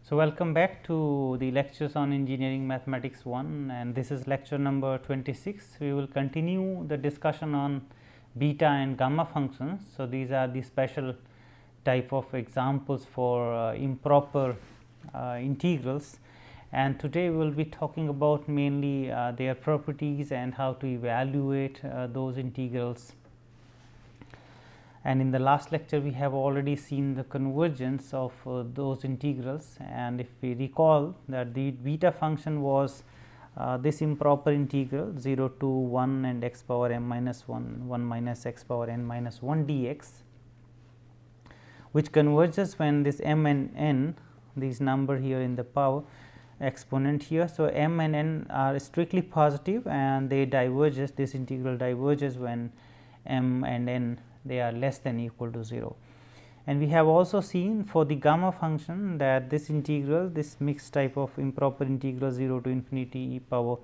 So, welcome back to the lectures on Engineering Mathematics 1, and this is lecture number 26. We will continue the discussion on beta and gamma functions. So, these are the special type of examples for improper integrals, and today we will be talking about mainly their properties and how to evaluate those integrals. And in the last lecture we have already seen the convergence of those integrals, and if we recall that the beta function was this improper integral 0 to 1 and x power m minus 1 1 minus x power n minus 1 dx, which converges when this m and n, these number here in the power exponent here. So, m and n are strictly positive and they diverges, this integral diverges when m and n they are less than equal to 0. And we have also seen for the gamma function that this integral, this mixed type of improper integral 0 to infinity e power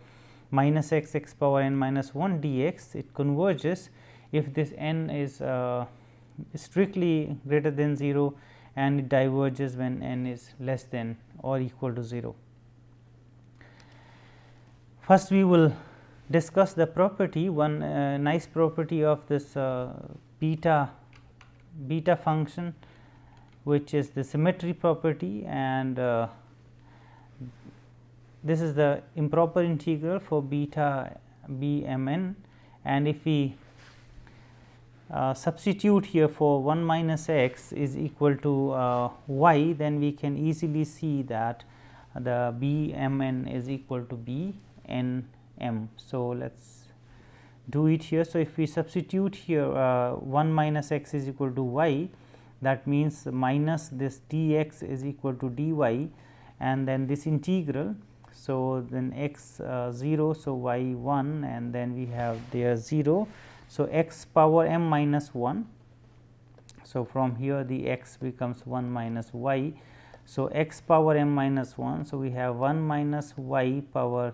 minus x x power n minus 1 dx, it converges if this n is strictly greater than 0 and it diverges when n is less than or equal to 0. First we will discuss the property, one nice property of this beta function, which is the symmetry property, and this is the improper integral for beta b m n, and if we substitute here for 1 minus x is equal to y, then we can easily see that the b m n is equal to b n m. So, let us do it here. So, if we substitute here 1 minus x is equal to y, that means minus this dx is equal to dy, and then this integral. So, then x 0, so y 1, and then we have there 0. So, x power m minus 1. So, from here the x becomes 1 minus y. So, x power m minus 1. So, we have 1 minus y power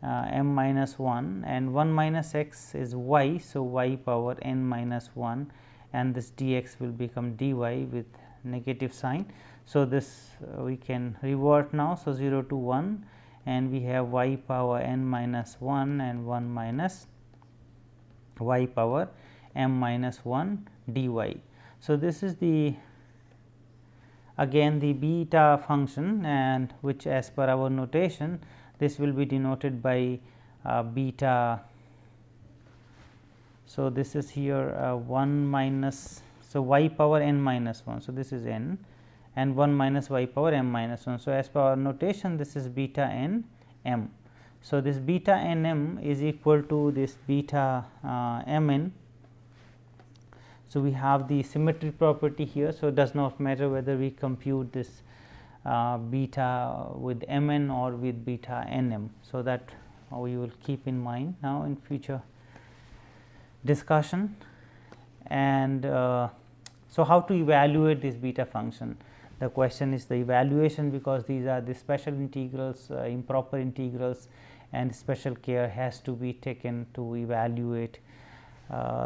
m minus 1, and 1 minus x is y. So, y power n minus 1, and this dx will become dy with negative sign. So, this we can revert now. So, 0 to 1, and we have y power n minus 1 and 1 minus y power m minus 1 dy. So, this is the again the beta function, and which as per our notation this will be denoted by beta. So, this is here 1 minus, so y power n minus 1. So, this is n, and 1 minus y power m minus 1. So, as per our notation this is beta n m. So, this beta n m is equal to this beta m n. So, we have the symmetry property here. So, it does not matter whether we compute this beta with m n or with beta n m. So, that we will keep in mind now in future discussion. And so, how to evaluate this beta function? The question is the evaluation, because these are the special integrals, improper integrals, and special care has to be taken to evaluate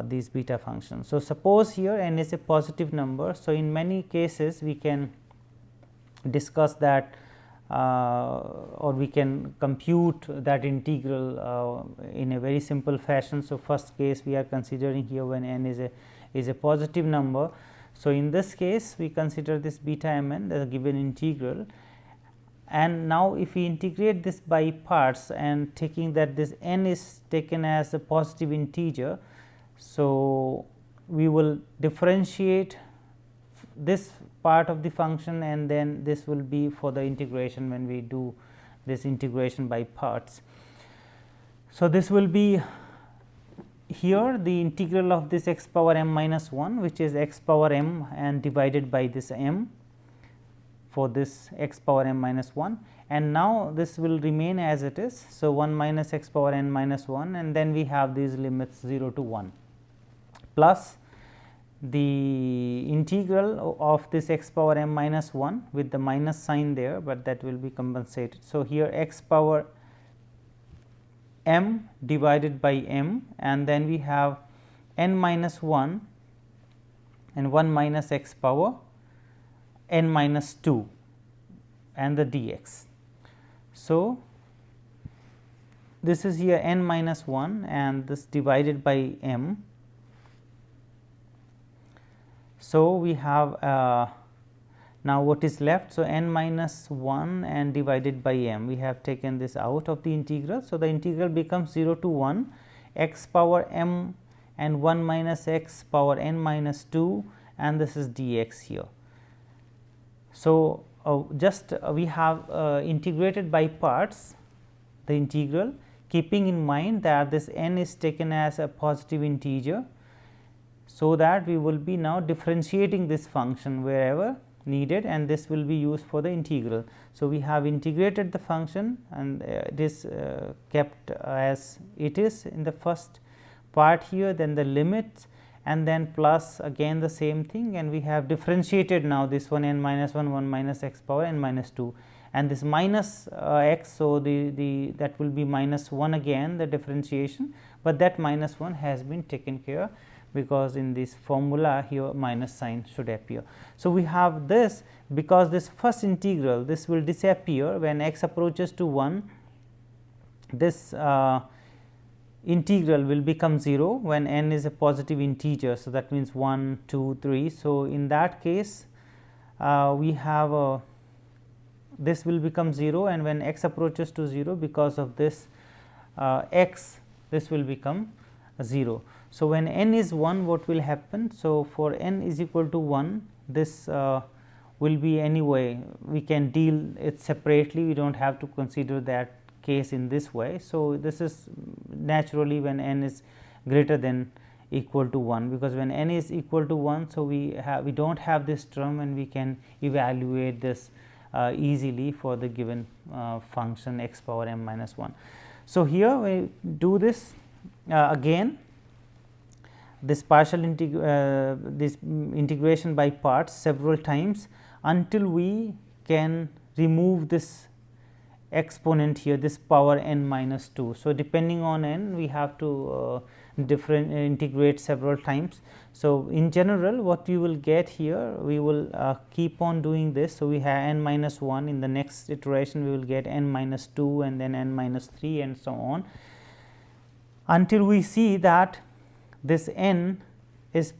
these beta functions. So, suppose here n is a positive number. So, in many cases we can discuss that or we can compute that integral in a very simple fashion. So, first case we are considering here when n is a positive number. So, in this case we consider this beta m n as a given integral, and now if we integrate this by parts and taking that this n is taken as a positive integer. So, we will differentiate this part of the function, and then this will be for the integration when we do this integration by parts. So, this will be here the integral of this x power m minus 1, which is x power m and divided by this m for this x power m minus 1, and now this will remain as it is. So, 1 minus x power n minus 1, and then we have these limits 0 to 1 plus the integral of this x power m minus 1 with the minus sign there, but that will be compensated. So, here x power m divided by m, and then we have n minus 1 and 1 minus x power n minus 2, and the dx. So, this is here n minus 1 and this divided by m. So, we have now what is left. So, n minus 1 and divided by m, we have taken this out of the integral. So, the integral becomes 0 to 1 x power m and 1 minus x power n minus 2, and this is dx here. So, we have integrated by parts the integral, keeping in mind that this n is taken as a positive integer. So, that we will be now differentiating this function wherever needed, and this will be used for the integral. So, we have integrated the function and it is kept as it is in the first part here, then the limit, and then plus again the same thing, and we have differentiated now this one n minus 1 1 minus x power n minus 2, and this minus x. So, that will be minus 1 again the differentiation, but that minus 1 has been taken care because in this formula here minus sign should appear. So, we have this because this first integral, this will disappear when x approaches to 1, this integral will become 0 when n is a positive integer. So, that means 1 2 3. So, in that case we have this will become 0, and when x approaches to 0, because of this x, this will become 0. So, when n is 1, what will happen? So, for n is equal to 1, this will be anyway, we can deal it separately, we do not have to consider that case in this way. So, this is naturally when n is greater than equal to 1, because when n is equal to 1. So, we do not have this term, and we can evaluate this easily for the given function x power m minus 1. So, here we do this again, this partial this integration by parts several times until we can remove this exponent here, this power n minus 2. So, depending on n, we have to integrate several times. So, in general what we will get here, we will keep on doing this. So, we have n minus 1, in the next iteration we will get n minus 2 and then n minus 3 and so on, until we see that this n is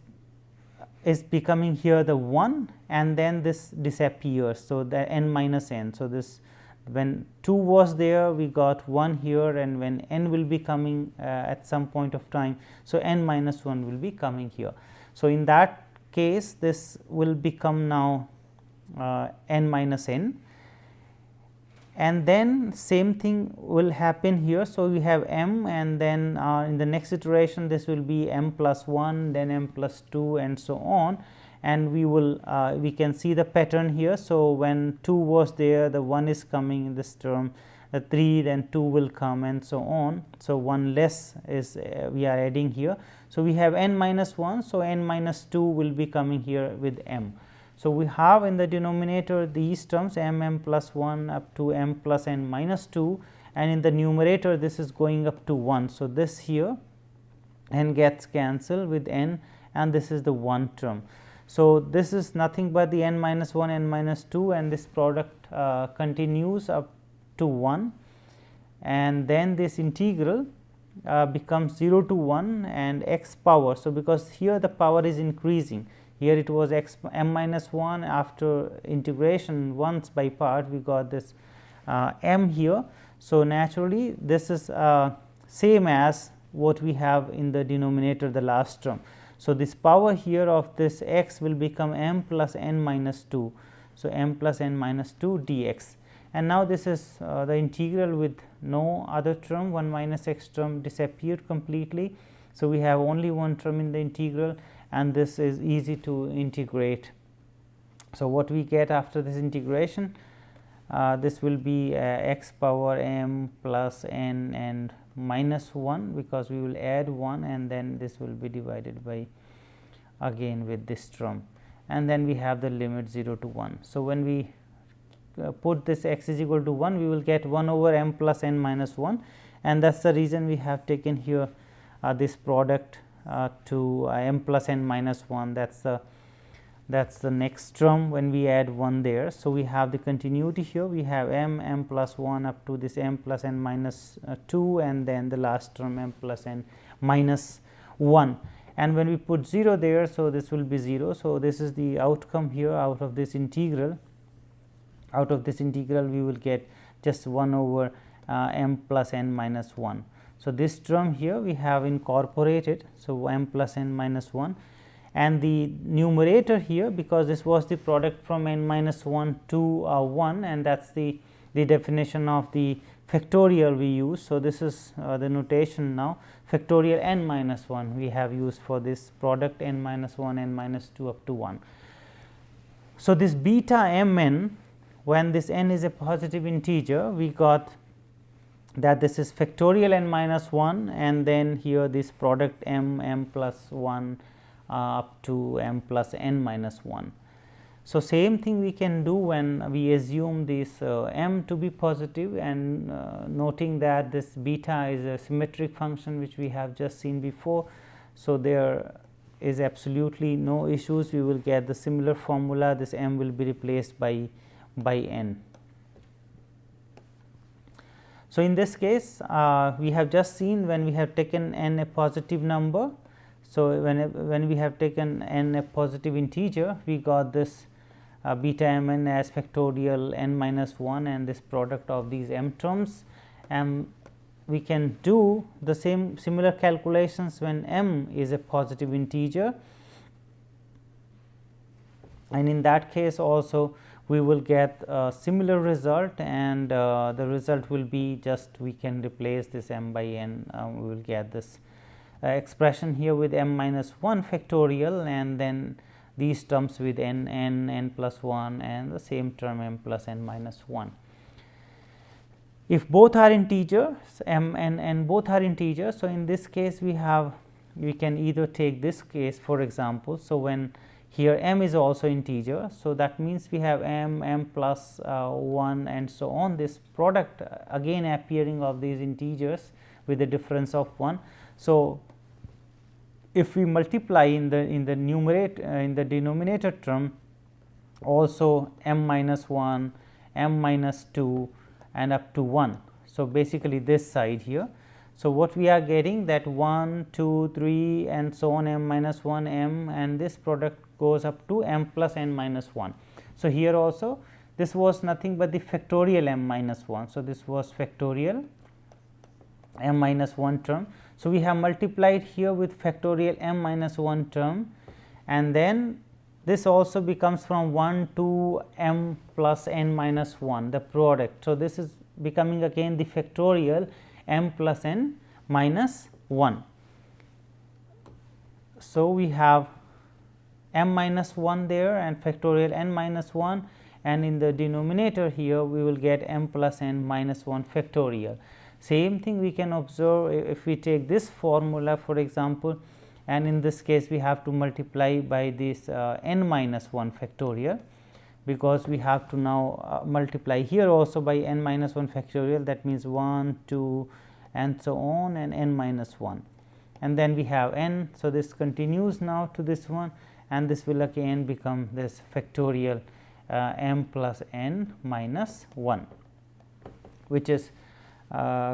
becoming here the 1, and then this disappears. So, the n minus n. So, this when 2 was there, we got 1 here, and when n will be coming at some point of time. So, n minus 1 will be coming here. So, in that case this will become now n minus n, and then same thing will happen here. So, we have m, and then in the next iteration this will be m plus 1, then m plus 2 and so on, and we will we can see the pattern here. So, when 2 was there, the 1 is coming in this term, the 3, then 2 will come and so on. So, 1 less is we are adding here. So, we have n minus 1. So, n minus 2 will be coming here with m. So, we have in the denominator these terms m plus 1 up to m plus n minus 2, and in the numerator this is going up to 1. So, this here n gets cancelled with n, and this is the 1 term. So, this is nothing but the n minus 1 n minus 2, and this product continues up to 1, and then this integral becomes 0 to 1 and x power. So, because here the power is increasing, here it was x m minus 1, after integration once by part we got this m here. So, naturally this is same as what we have in the denominator, the last term. So, this power here of this x will become m plus n minus 2. So, m plus n minus 2 dx, and now this is the integral with no other term, 1 minus x term disappeared completely. So, we have only one term in the integral, and this is easy to integrate. So, what we get after this integration, this will be x power m plus n and minus 1, because we will add 1, and then this will be divided by again with this term, and then we have the limit 0 to 1. So, when we put this x is equal to 1, we will get 1 over m plus n minus 1, and that is the reason we have taken here this product to m plus n minus 1. That is the that is the next term when we add 1 there. So, we have the continuity here, we have m plus 1 up to this m plus n minus 2 and then the last term m plus n minus 1, and when we put 0 there. So, this will be 0. So, this is the outcome here out of this integral. Out of this integral we will get just 1 over m plus n minus 1. So, this term here we have incorporated. So, m plus n minus 1, and the numerator here, because this was the product from n minus 1 to 1, and that is the definition of the factorial we use. So, this is the notation now, factorial n minus 1 we have used for this product n minus 1 n minus 2 up to 1. So, this beta m n, when this n is a positive integer, we got that this is factorial n minus 1, and then here this product m plus 1 up to m plus n minus 1. So, same thing we can do when we assume this m to be positive, and noting that this beta is a symmetric function which we have just seen before. So, there is absolutely no issues, we will get the similar formula, this m will be replaced by n. So, in this case we have just seen when we have taken n a positive number. So, when we have taken n a positive integer, we got this beta m n as factorial n minus 1 and this product of these m terms, and we can do the similar calculations when m is a positive integer, and in that case also we will get a similar result, and the result will be just we can replace this m by n, we will get this expression here with m minus 1 factorial, and then these terms with n plus 1 and the same term m plus n minus 1. If both are integers, m and n both are integers, so in this case we can either take this case for example. So, when here m is also integer, so that means we have m plus 1 and so on, this product again appearing of these integers with a difference of 1. So, if we multiply in the numerator in the denominator term also m minus 1, m minus 2 and up to 1. So, basically this side here. So, what we are getting that 1, 2, 3 and so on m minus 1 m, and this product goes up to m plus n minus 1. So, here also this was nothing but the factorial m minus 1. So, this was factorial m minus 1 term. So, we have multiplied here with factorial m minus 1 term, and then this also becomes from 1 to m plus n minus 1 the product. So, this is becoming again the factorial m plus n minus 1. So, we have m minus 1 there and factorial n minus 1, and in the denominator here we will get m plus n minus 1 factorial. Same thing we can observe if we take this formula for example, and in this case we have to multiply by this n minus 1 factorial, because we have to now multiply here also by n minus 1 factorial, that means 1, 2 and so on, and n minus 1, and then we have n. So, this continues now to this one, and this will again become this factorial m plus n minus 1, which is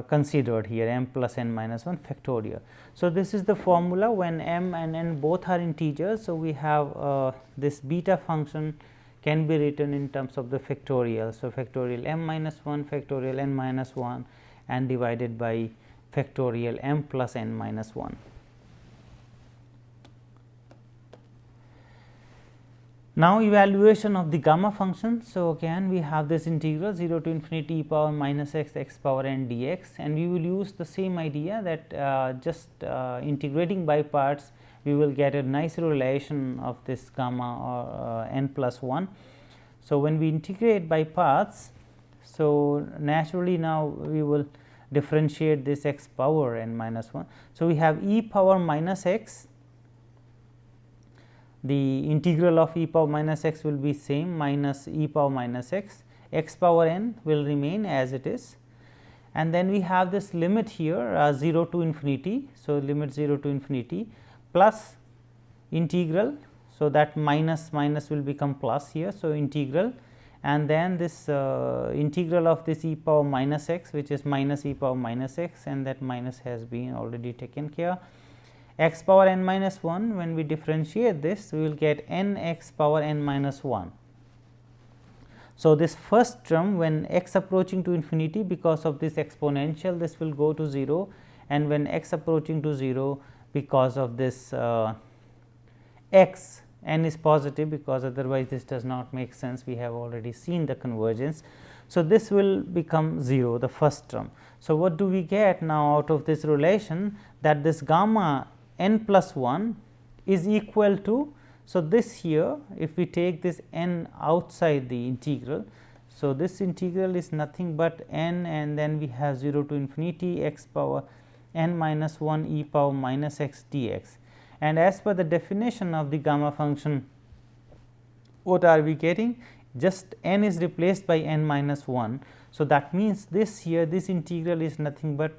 considered here m plus n minus 1 factorial. So, this is the formula when m and n both are integers. So, we have this beta function can be written in terms of the factorial. So, factorial m minus 1 factorial n minus 1 and divided by factorial m plus n minus 1. Now, evaluation of the gamma function. So, again we have this integral 0 to infinity e power minus x power n dx, and we will use the same idea that just integrating by parts we will get a nice relation of this gamma or n plus 1. So, when we integrate by parts, so naturally now we will differentiate this x power n minus 1. So, we have e power minus x, the integral of e power minus x will be same minus e power minus x, x power n will remain as it is, and then we have this limit here 0 to infinity. So, limit 0 to infinity plus integral. So, that minus will become plus here. So, integral, and then this integral of this e power minus x, which is minus e power minus x, and that minus has been already taken care. X power n minus 1, when we differentiate this, we will get n x power n minus 1. So, this first term, when x approaching to infinity, because of this exponential, this will go to 0, and when x approaching to 0, because of this x, n is positive, because otherwise this does not make sense, we have already seen the convergence. So, this will become 0, the first term. So, what do we get now out of this relation, that this gamma n plus 1 is equal to, so this here, if we take this n outside the integral, so this integral is nothing but n, and then we have 0 to infinity x power n minus 1 e power minus x dx. And as per the definition of the gamma function, what are we getting? Just n is replaced by n minus 1. So, that means this here, this integral is nothing but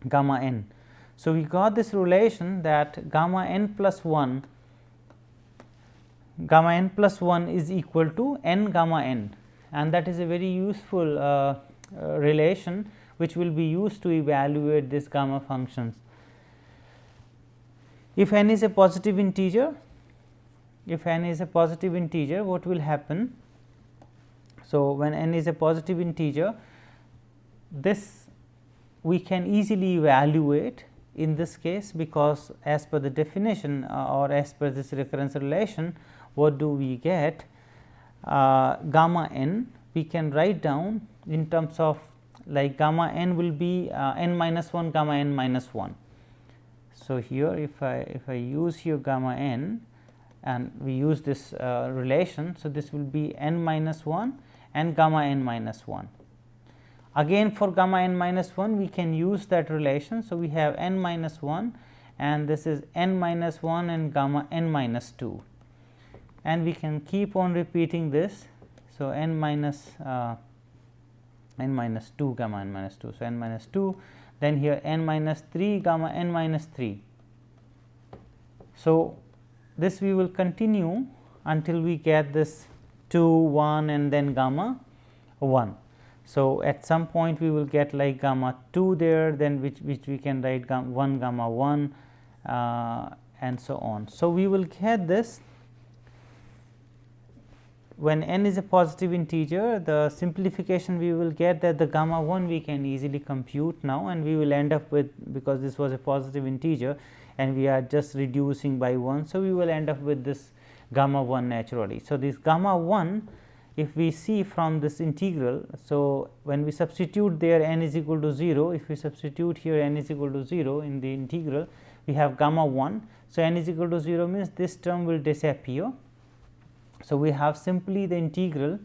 gamma n. So, we got this relation that gamma n plus 1 is equal to n gamma n, and that is a very useful relation which will be used to evaluate this gamma functions. If n is a positive integer, what will happen? So, when n is a positive integer, this we can easily evaluate in this case, because as per the definition or as per this recurrence relation, what do we get? Gamma n we can write down in terms of, like, gamma n will be n minus 1 gamma n minus 1. So, here if I use here gamma n and we use this relation, so this will be n minus 1 and gamma n minus 1. Again, for gamma n minus 1 we can use that relation. So, we have n minus 1 and this is n minus 1 and gamma n minus 2, and we can keep on repeating this. So, n minus 2 gamma n minus 2. So, n minus 2, then here n minus 3 gamma n minus 3. So, this we will continue until we get this 2 1 and then gamma 1. So, at some point we will get like gamma 2 there, then which we can write 1 gamma 1 and so on. So, we will get this when n is a positive integer, the simplification we will get that the gamma 1 we can easily compute now, and we will end up with, because this was a positive integer and we are just reducing by 1. So, we will end up with this gamma 1 naturally. So, this gamma 1, if we see from this integral, so when we substitute there n is equal to 0, if we substitute here n is equal to 0 in the integral, we have gamma 1. So, n is equal to 0 means this term will disappear. So, we have simply the integral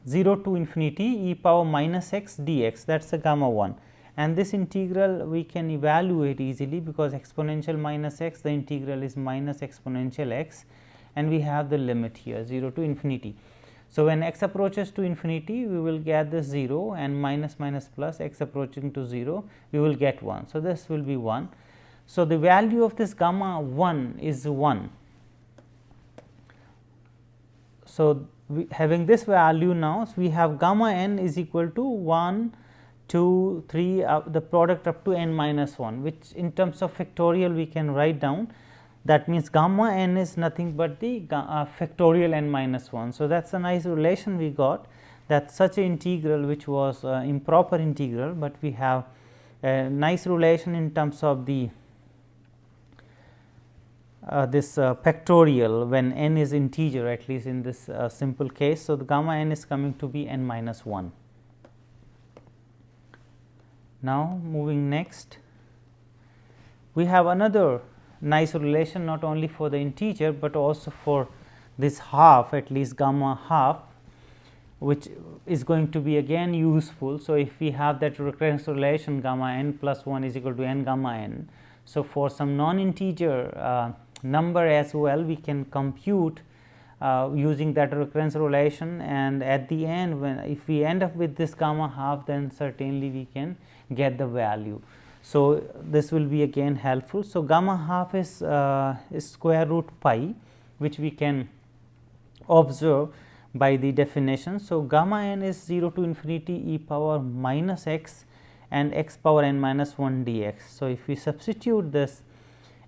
0 to infinity e power minus x dx, that is the gamma 1, and this integral we can evaluate easily, because exponential minus x, the integral is minus exponential x, and we have the limit here 0 to infinity. So, when x approaches to infinity, we will get this 0, and minus minus plus x approaching to 0, we will get 1. So, this will be 1. So, the value of this gamma 1 is 1. So, having this value now, so we have gamma n is equal to 1, 2, 3, the product up to n minus 1, which in terms of factorial we can write down. That means, gamma n is nothing but the factorial n minus 1. So, that is a nice relation we got, that such an integral which was improper integral, but we have a nice relation in terms of the this factorial when n is integer, at least in this simple case. So, the gamma n is coming to be n minus 1. Now, moving next, we have another nice relation, not only for the integer, but also for this half, at least gamma half, which is going to be again useful. So, if we have that recurrence relation gamma n plus 1 is equal to n gamma n. So, for some non-integer number as well, we can compute using that recurrence relation, and at the end, when if we end up with this gamma half, then certainly we can get the value. So, this will be again helpful. So, gamma half is square root pi, which we can observe by the definition. So, gamma n is 0 to infinity e power minus x and x power n minus 1 dx. So, if we substitute this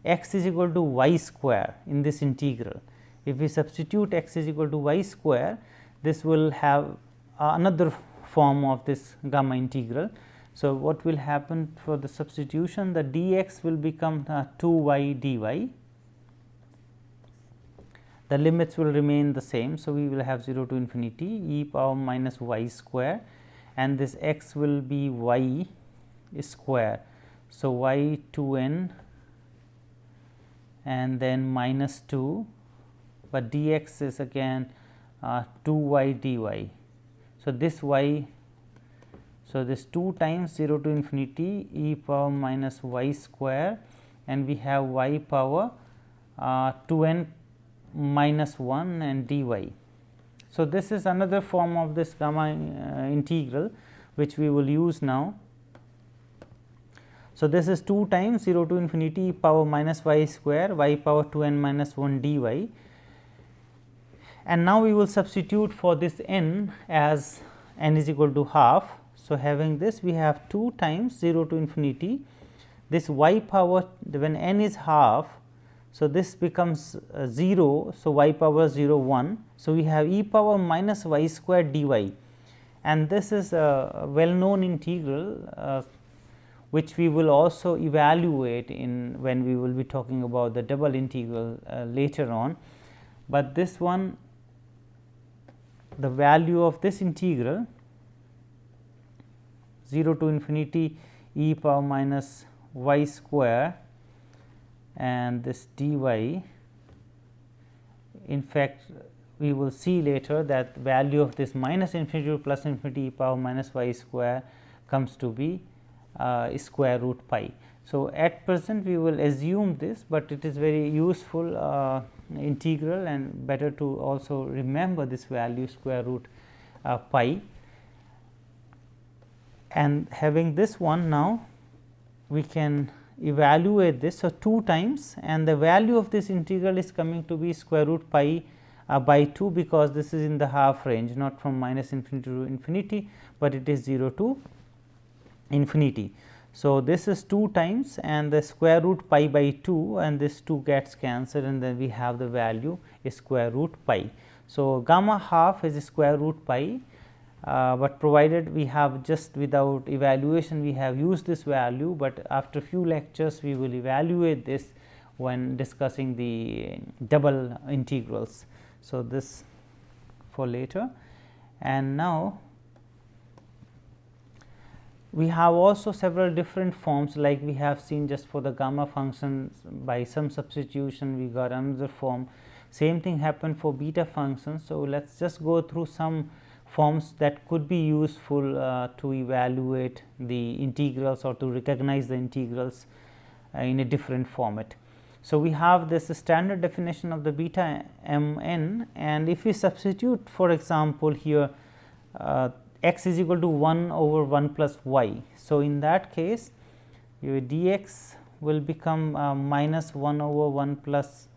x is equal to y square in this integral, if we substitute x is equal to y square, this will have another form of this gamma integral. So, what will happen for the substitution, the dx will become 2y dy, the limits will remain the same. So, we will have 0 to infinity e power minus y square, and this x will be y square. So, y 2n and then minus 2, but dx is again 2y dy. So, this y, so this 2 times 0 to infinity e power minus y square, and we have y power 2n minus 1 and dy. So, this is another form of this gamma integral which we will use now. So, this is 2 times 0 to infinity e power minus y square y power 2n minus 1 dy, and now we will substitute for this n as n is equal to half. So, having this, we have 2 times 0 to infinity this y power, when n is half. So, this becomes 0. So, y power 0 1. So, we have e power minus y square dy, and this is a well known integral which we will also evaluate in when we will be talking about the double integral later on. But this one, the value of this integral 0 to infinity e power minus y square and this dy, in fact, we will see later that value of this minus infinity to plus infinity e power minus y square comes to be square root pi. So, at present we will assume this, but it is very useful integral, and better to also remember this value square root pi. And having this one, now we can evaluate this. So, 2 times, and the value of this integral is coming to be square root pi by 2, because this is in the half range, not from minus infinity to infinity, but it is 0 to infinity. So, this is 2 times and the square root pi by 2, and this 2 gets cancelled, and then we have the value is square root pi. So, gamma half is square root pi, but provided we have just without evaluation we have used this value, but after few lectures we will evaluate this when discussing the double integrals. So, this for later. And now we have also several different forms, like we have seen just for the gamma functions, by some substitution we got another form. Same thing happened for beta functions. So, let us just go through some forms that could be useful to evaluate the integrals or to recognize the integrals in a different format. So, we have this standard definition of the beta m n, and if we substitute, for example, here x is equal to 1 over 1 plus y. So, in that case your dx will become minus 1 over 1 plus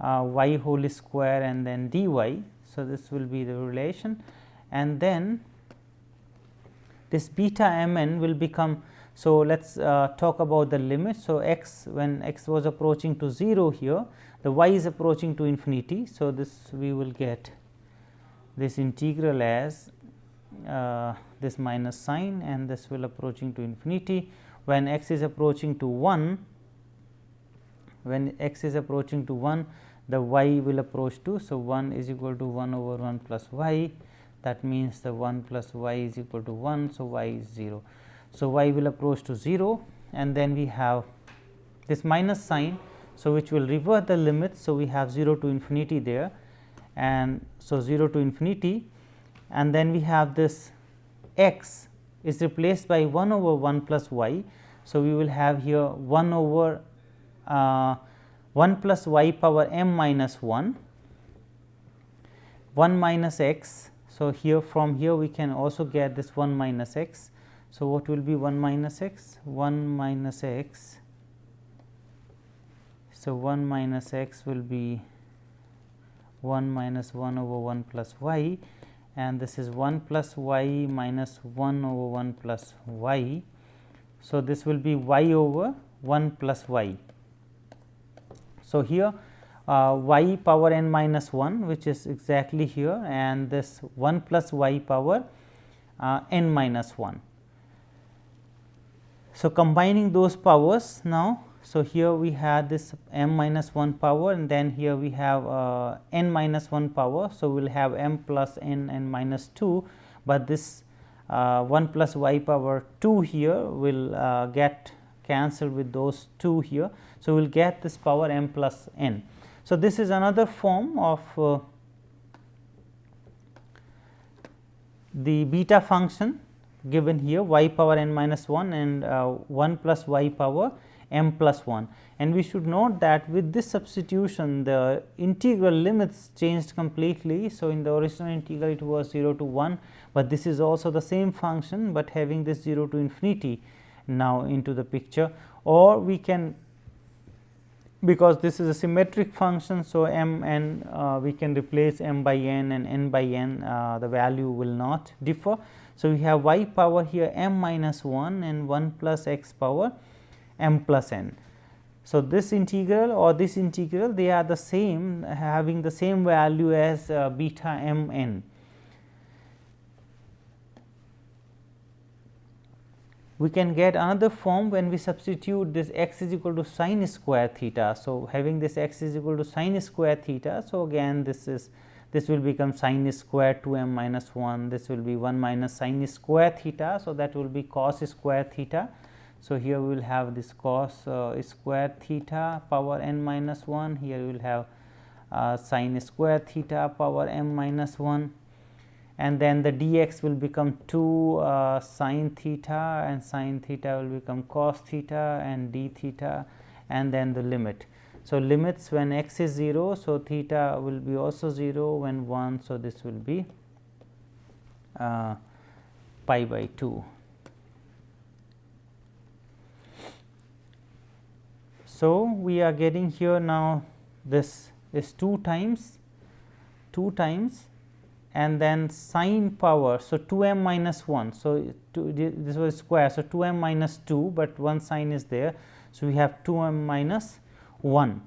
y whole square and then dy. So, this will be the relation, and then this beta m n will become. So, let us talk about the limit. So, x, when x was approaching to 0 here, the y is approaching to infinity. So, this we will get this integral as this minus sign, and this will approaching to infinity. When x is approaching to 1, when x is approaching to 1, the y will approach to. So, 1 is equal to 1 over 1 plus y, that means the 1 plus y is equal to 1. So, y is 0. So, y will approach to 0, and then we have this minus sign. So, which will revert the limit. So, we have 0 to infinity there, and so 0 to infinity, and then we have this x is replaced by 1 over 1 plus y. So, we will have here 1 over 1 plus y power m minus 1, 1 minus x. So, here from here we can also get this 1 minus x. So, what will be 1 minus x? 1 minus x. So, 1 minus x will be 1 minus 1 over 1 plus y, and this is 1 plus y minus 1 over 1 plus y. So, this will be y over 1 plus y. So, here y power n minus 1, which is exactly here, and this 1 plus y power n minus 1. So, combining those powers now, so here we have this m minus 1 power, and then here we have n minus 1 power. So, we will have m plus n and minus 2, but this 1 plus y power 2 here will get cancelled with those 2 here. So, we will get this power m plus n. So, this is another form of the beta function given here, y power n minus 1 and 1 plus y power m plus 1. And we should note that with this substitution the integral limits changed completely. So, in the original integral it was 0 to 1, but this is also the same function, but having this 0 to infinity now into the picture. Or we can, because this is a symmetric function, so m n we can replace m by n and n by n, the value will not differ. So, we have y power here m minus 1 and 1 plus x power m plus n. So, this integral or this integral, they are the same, having the same value as beta m n. We can get another form when we substitute this x is equal to sine square theta. So, having this x is equal to sine square theta. So, again this will become sine square 2 m minus 1, this will be 1 minus sine square theta. So, that will be cos square theta. So, here we will have this cos square theta power n minus 1, here we will have sine square theta power m minus 1, and then the dx will become 2 sine theta, and sine theta will become cos theta and d theta, and then the limit. So, limits when x is 0, so theta will be also 0, when 1, so this will be pi by 2. So, we are getting here now this is 2 times and then sine power. So, 2 m minus 1. So, this was square. So, 2 m minus 2, but one sign is there. So, we have 2 m minus 1,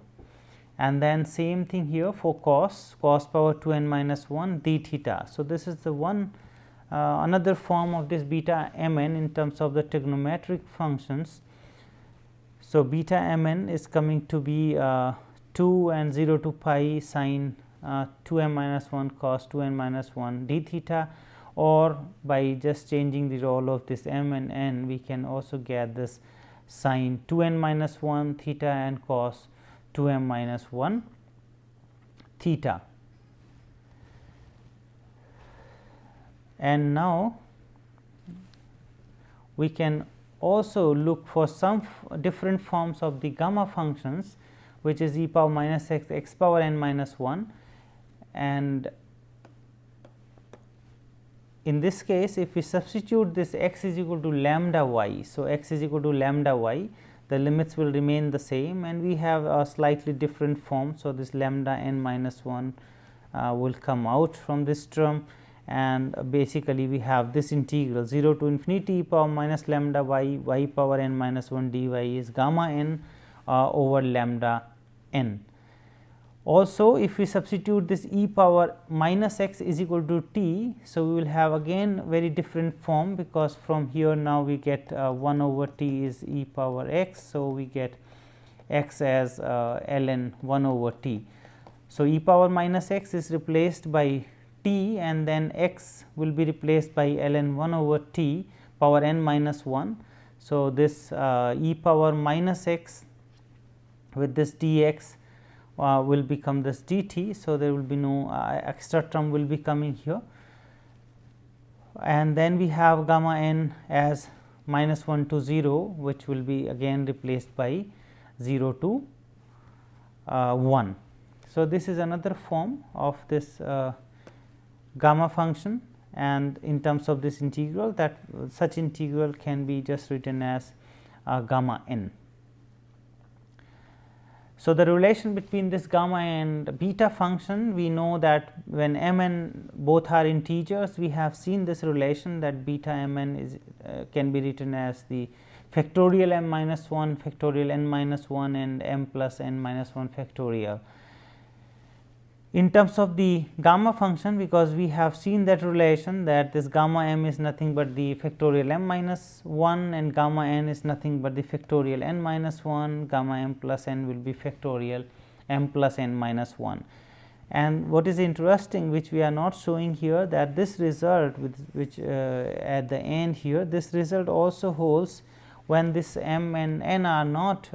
and then same thing here for cos power 2 n minus 1 d theta. So, this is the one another form of this beta m n in terms of the trigonometric functions. So, beta m n is coming to be 2 and 0 to pi sine 2 m minus 1 cos 2 n minus 1 d theta, or by just changing the role of this m and n, we can also get this sine 2 n minus 1 theta and cos 2 m minus 1 theta. And now, we can also look for some different forms of the gamma functions, which is e power minus x, x power n minus 1, and in this case if we substitute this x is equal to lambda y. So, x is equal to lambda y, the limits will remain the same, and we have a slightly different form. So, this lambda n minus 1 will come out from this term, and basically we have this integral 0 to infinity e power minus lambda y, y power n minus 1 dy is gamma n over lambda n. Also, if we substitute this e power minus x is equal to t, so we will have again very different form, because from here now we get 1 over t is e power x. So, we get x as ln 1 over t. So, e power minus x is replaced by t, and then x will be replaced by ln 1 over t power n minus 1. So, this e power minus x with this dx will become this dt. So, there will be no extra term will be coming here, and then we have gamma n as minus 1 to 0, which will be again replaced by 0 to 1. So, this is another form of this gamma function, and in terms of this integral, that such integral can be just written as gamma n. So, the relation between this gamma and beta function, we know that when m n both are integers, we have seen this relation that beta m n is can be written as the factorial m minus 1, factorial n minus 1 and m plus n minus 1 factorial. In terms of the gamma function, because we have seen that relation that this gamma m is nothing but the factorial m minus 1 and gamma n is nothing but the factorial n minus 1, gamma m plus n will be factorial m plus n minus 1. And what is interesting, which we are not showing here, that this result which at the end here, this result also holds when this m and n are not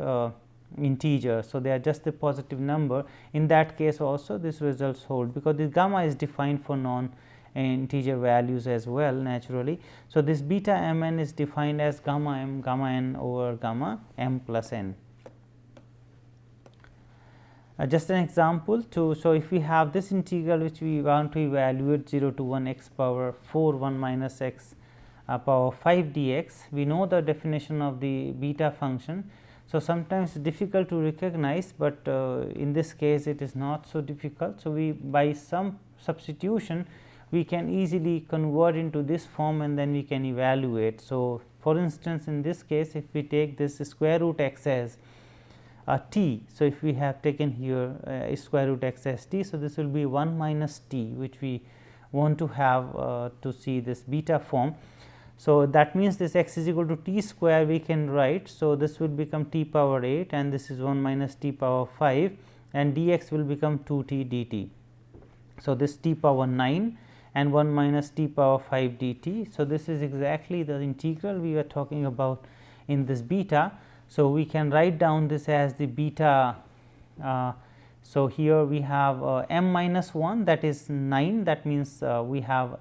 integer. So, they are just a positive number. In that case also this results hold, because this gamma is defined for non integer values as well naturally. So, this beta m n is defined as gamma m gamma n over gamma m plus n. Just an example to so if we have this integral which we want to evaluate 0 to 1 x power 4 1 minus x power 5 dx, we know the definition of the beta function. So, sometimes difficult to recognize, but in this case it is not so difficult. So, we by some substitution we can easily convert into this form and then we can evaluate. So, for instance, in this case if we take this square root x as t. So, if we have taken here square root x as t. So, this will be 1 minus t, which we want to have to see this beta form. So, that means this x is equal to t square we can write. So, this will become t power 8 and this is 1 minus t power 5 and dx will become 2 t dt. So, this t power 9 and 1 minus t power 5 dt. So, this is exactly the integral we were talking about in this beta. So, we can write down this as the beta. So, here we have m minus 1, that is 9, that means we have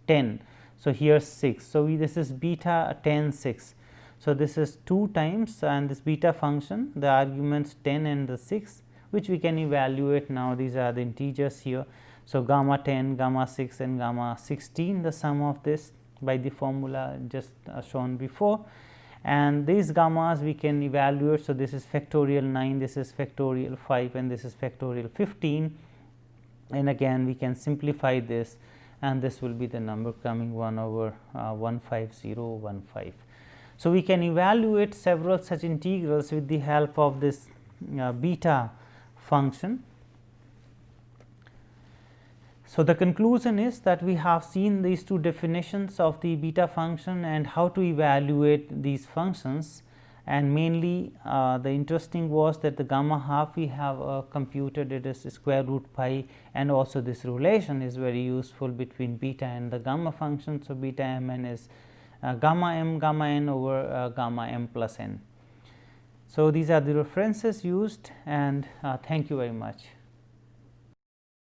10. So, here 6. So, this is beta 10 6. So, this is 2 times and this beta function, the arguments 10 and the 6, which we can evaluate now. These are the integers here. So, gamma 10, gamma 6 and gamma 16, the sum of this by the formula just shown before, and these gammas we can evaluate. So, this is factorial 9, this is factorial 5 and this is factorial 15, and again we can simplify this and this will be the number coming 1 over 15015. So, we can evaluate several such integrals with the help of this beta function. So, the conclusion is that we have seen these two definitions of the beta function and how to evaluate these functions, and mainly the interesting was that the gamma half we have computed it as square root pi, and also this relation is very useful between beta and the gamma function. So, beta m n is gamma n over gamma m plus n. So, these are the references used, and thank you very much.